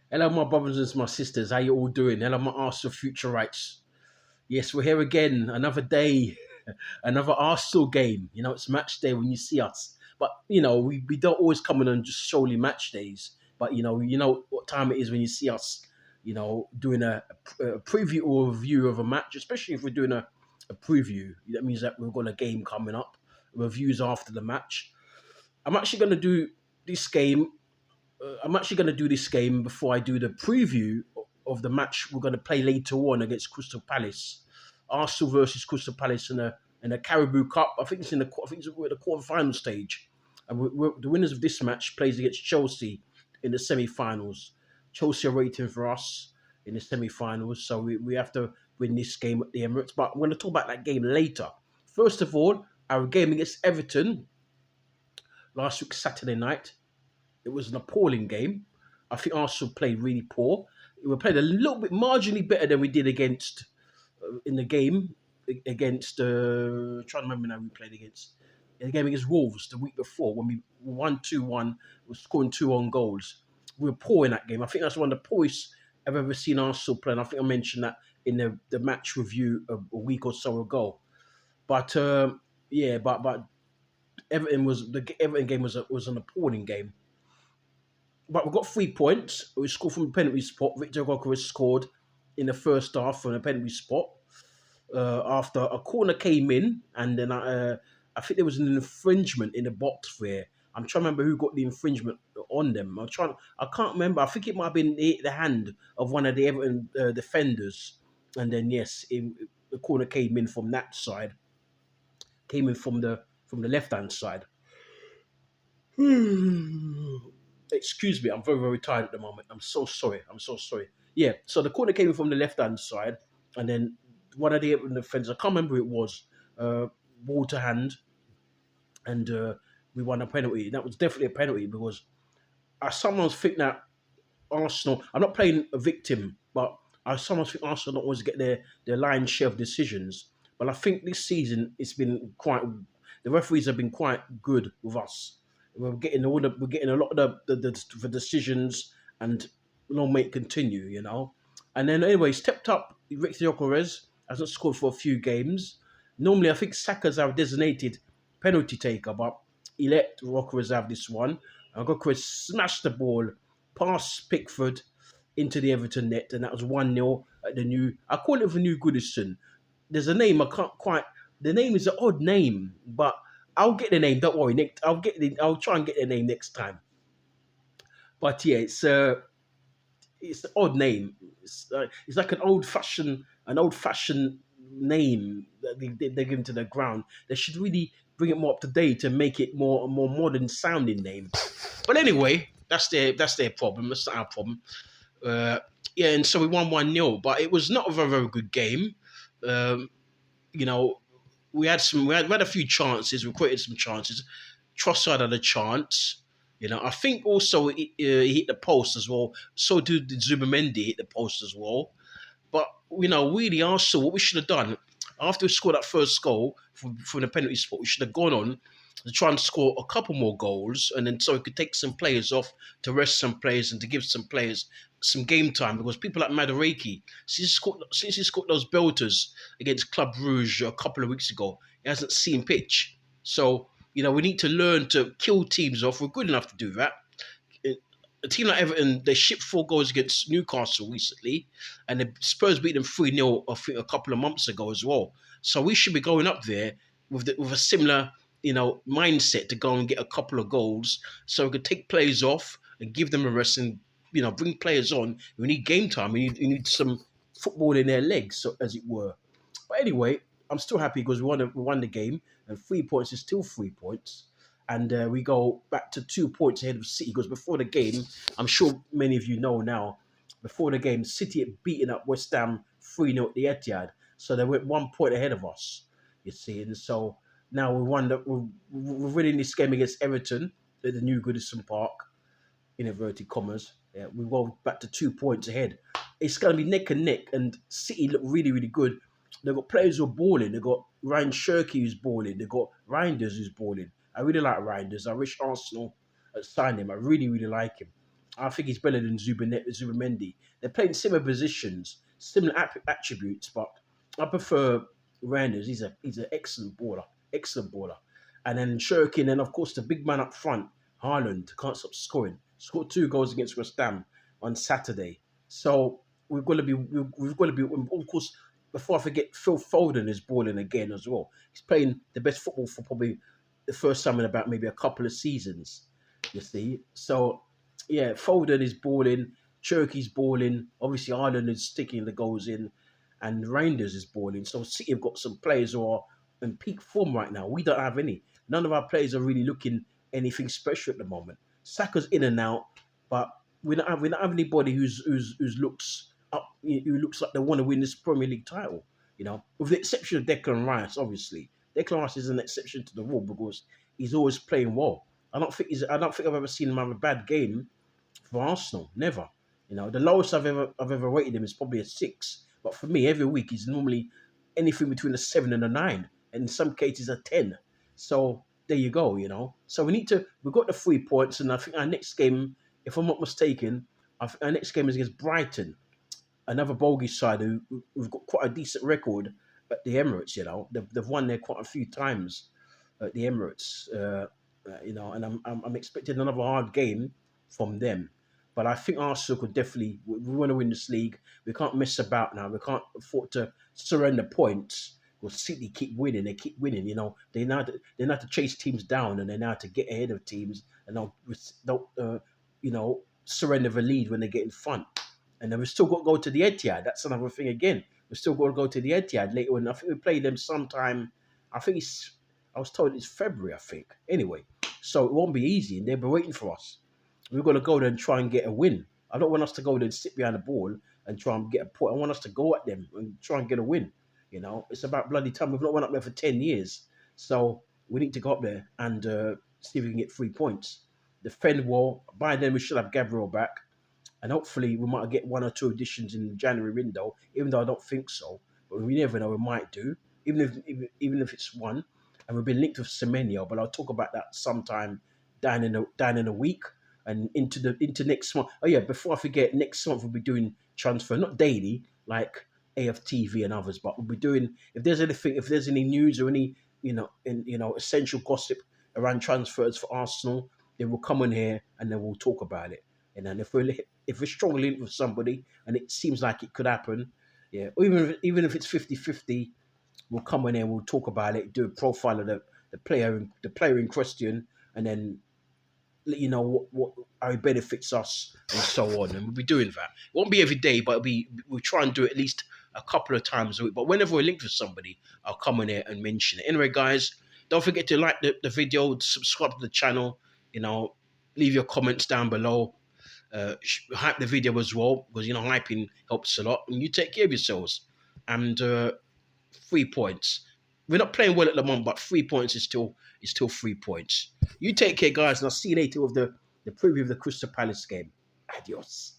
Hello, my brothers and my sisters. How you all doing? Hello, my Arsenal future rights. Yes, we're here again. Another day, another Arsenal game. You know, it's match day when you see us. But we don't always come in on just solely match days. But you know what time it is when you see us. Doing a preview or review of a match, especially if we're doing a preview. That means that we've got a game coming up. Reviews after the match. I'm actually going to do this game I'm actually going to do this game before I do the preview of the match we're going to play later on against Crystal Palace, Arsenal versus Crystal Palace in the Caribou Cup. I think we're at the quarterfinal stage, and the winners of this match plays against Chelsea in the semi-finals. Chelsea are waiting for us in the semi-finals, so we have to win this game at the Emirates. But I'm going to talk about that game later. First of all, our game against Everton last week Saturday night. It was an appalling game. I think Arsenal played really poor. We played a little bit marginally better than we did against in the game against. Trying to remember now we played against in the game against Wolves the week before when we won 2-1. We were scoring two on goals. We were poor in that game. I think that's one of the poorest I've ever seen Arsenal play. And I think I mentioned that in the match review a week or so ago. But yeah, but the Everton game was an appalling game. But we got 3 points. We scored from a penalty spot. Victor Gokras scored in the first half from a penalty spot after a corner came in, and then I think there was an infringement in the box there. I'm trying to remember who got the infringement on them. I can't remember. I think it might have been the hand of one of the Everton defenders, and then yes, the corner came in from that side. Came in from the left hand side. Excuse me, I'm very, very tired at the moment. I'm so sorry. I'm so sorry. Yeah, so the corner came in from the left hand side, and then one of the defenders, I can't remember who it was, ball to hand, and we won a penalty. That was definitely a penalty because I sometimes think that Arsenal, I'm not playing a victim, but I sometimes think Arsenal don't always get their lion's share of decisions. But I think this season the referees have been quite good with us. We're getting a lot of the decisions and long may it continue, you know. And then anyway, stepped up. Victor Gyökeres hasn't scored for a few games. Normally, I think Saka's our designated penalty taker, but he let Gyökeres have this one. And Gyökeres smashed the ball past Pickford into the Everton net, and that was 1-0 at the new. I call it the new Goodison. There's a name I can't quite. The name is an odd name, but I'll get the name. Don't worry, Nick. I'll try and get the name next time. But yeah, it's an odd name. It's like an old fashioned name that they give to the ground. They should really bring it more up to date and make it a more modern sounding name. But anyway, that's their problem. That's not our problem. Uh, yeah, and so we won 1-0, but it was not a very, very good game. Um, you know, we had a few chances. We created some chances. Trossard had a chance. I think also he hit the post as well. So did Zubamendi hit the post as well. But really, Arsenal, what we should have done after we scored that first goal from the penalty spot, we should have gone on to try and score a couple more goals, and then so we could take some players off to rest some players and to give some players some game time because people like Madueke, since he scored those belters against Club Rouge a couple of weeks ago, he hasn't seen pitch. So we need to learn to kill teams off. We're good enough to do that. A team like Everton, they shipped 4 goals against Newcastle recently, and the Spurs beat them 3-0 a couple of months ago as well. So we should be going up there with a similar, mindset to go and get a couple of goals, so we could take players off and give them a rest, and bring players on. We need game time. We need some football in their legs, so, as it were. But anyway, I'm still happy because we won the game, and 3 points is still 3 points. And we go back to 2 points ahead of City because before the game, I'm sure many of you know now, before the game, City had beaten up West Ham 3-0 at the Etihad. So they went 1 point ahead of us, you see. And so now we're winning this game against Everton at the new Goodison Park, in inverted commas. Yeah, we go back to 2 points ahead. It's going to be neck and neck, and City look really, really good. They've got players who are balling. They've got Ryan Shirky who's balling. They've got Reinders who's balling. I really like Reinders. I wish Arsenal had signed him. I really, really like him. I think he's better than Zubamendi. They're playing similar positions, similar attributes, but I prefer Randers. He's an excellent baller. And then Shirkin, and of course the big man up front, Haaland, can't stop scoring. Scored 2 goals against West Ham on Saturday. So we've got to be. Of course, before I forget, Phil Foden is balling again as well. He's playing the best football for probably the first time in about maybe a couple of seasons. You see, so yeah, Foden is balling, Cherokee's balling. Obviously, Ireland is sticking the goals in, and Rangers is balling. So City have got some players who are in peak form right now. We don't have any. None of our players are really looking anything special at the moment. Saka's in and out, but we don't have anybody who's looks up, who looks like they want to win this Premier League title. With the exception of Declan Rice, obviously. Declan Rice is an exception to the rule because he's always playing well. I don't think I've ever seen him have a bad game for Arsenal. Never. The lowest I've ever rated him is probably a 6. But for me, every week he's normally anything between a 7 and a 9, and in some cases a 10. So there you go. So we've got the 3 points, and I think our next game, if I'm not mistaken, our next game is against Brighton, another bogey side who've got quite a decent record at the Emirates. They've won there quite a few times at the Emirates. And I'm expecting another hard game from them. But I think Arsenal could definitely. We want to win this league. We can't mess about now. We can't afford to surrender points. Because City keep winning. They keep winning. They know how to chase teams down, and they know how to get ahead of teams, and don't surrender the lead when they get in front. And then we still got to go to the Etihad. That's another thing again. We still got to go to the Etihad later on. I think we play them sometime. I think I was told it's February, I think. Anyway, so it won't be easy, and they'll be waiting for us. We've got to go there and try and get a win. I don't want us to go there and sit behind the ball and try and get a point. I want us to go at them and try and get a win. It's about bloody time. We've not went up there for 10 years. So we need to go up there and see if we can get 3 points. Defend well. By then, we should have Gabriel back. And hopefully, we might get 1 or 2 additions in the January window, even though I don't think so. But we never know, we might do, even if it's one. And we've been linked with Semenyo, but I'll talk about that sometime down in a week and into next month. Oh yeah, before I forget, next month we'll be doing transfer, not daily like AFTV and others, but we'll be doing if there's any news or any essential gossip around transfers for Arsenal, then we'll come on here and then we'll talk about it. And then if we're strongly linked with somebody and it seems like it could happen, yeah, or even if it's 50-50, we'll come in here and we'll talk about it, do a profile of the player in question, and then let you know what how it benefits us and so on. And we'll be doing that. It won't be every day, but we'll try and do it at least a couple of times a week. But whenever we're linked with somebody, I'll come in here and mention it. Anyway, guys, don't forget to like the video, subscribe to the channel, leave your comments down below. Hype the video as well, because hyping helps a lot. And you take care of yourselves. And 3 points. We're not playing well at the moment, but 3 points is still 3 points. You take care, guys, and I'll see you later with the preview of the Crystal Palace game. Adios.